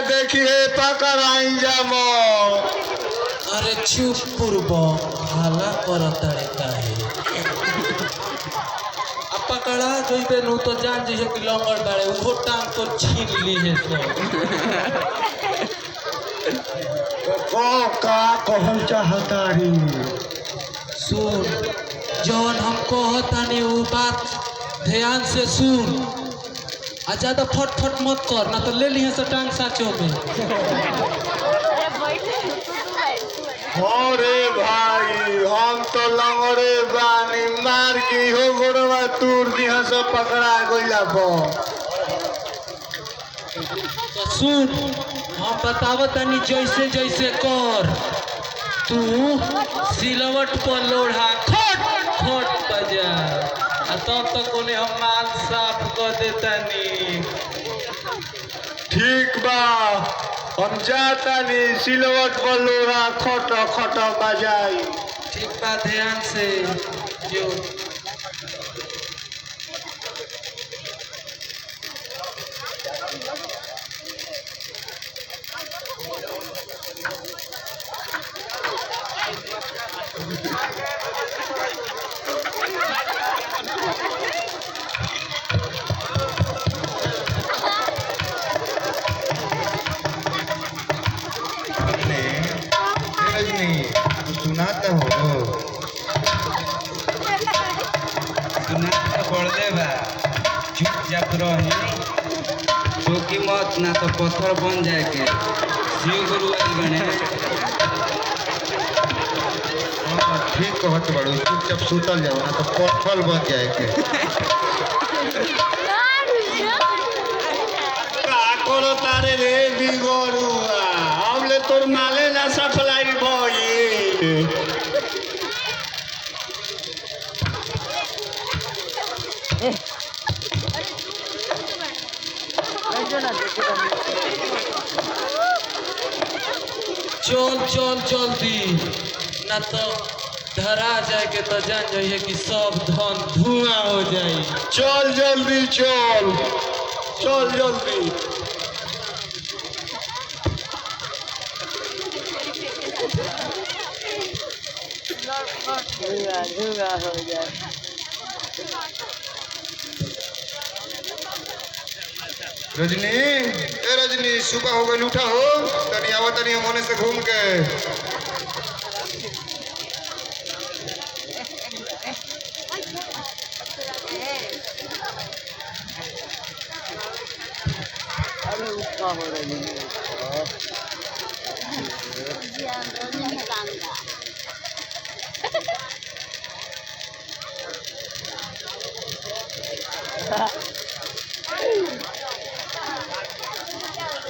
देखिए पकड़ाई जामो। अरे चुप पूर्व हाला करताड़े काहे अब पकड़ा जइबे नु तो जान जइसे कि लंगड़ बाड़े उहो टांग तो छीन ली है को का कहल चाहतारी? सुन जौन हम कहतानी वो बात ध्यान से सुन आ ज्यादा फटफट मत कर ना तो ले लिए से टांग साचो में। अरे भाई हम तो लंगड़े बानी मार की हो गोड़वा तूर दिहा सब पकड़ा गइला बो। तो सुन हम बतावतानी जैसे जैसे कर तू सिलवट पर लोढ़ा खट खट बजा आ तब तक उन्हें हम माल साफ कर देतानी। ठीक बा हम जातानी सिलवट पर लोहा खट खट बजाई। ठीक बा ध्यान से जो सुनाता हो सुना पड़ले बा चुपचाप रही चौकी मत ना तो पत्थर बन जाए के शिव गुरु आदि बने। ठीक कहत बड़ू चुपचाप सुतल जाओ ना तो पत्थर बन जाए के। का करो तारे रे बिगड़ुआ हमले तोर माले ना सप्लाई भई। चल चल जल्दी ना तो धरा जाए के तो जान जाइए कि सब धन धुआं हो जाए। चल जल्दी चल चल जल्दी। धुआं हो जाए। रजनी ए रजनी सुबह हो गई उठा हो तनी आवा तनी होने से घूम के। अरे उसका हो रही है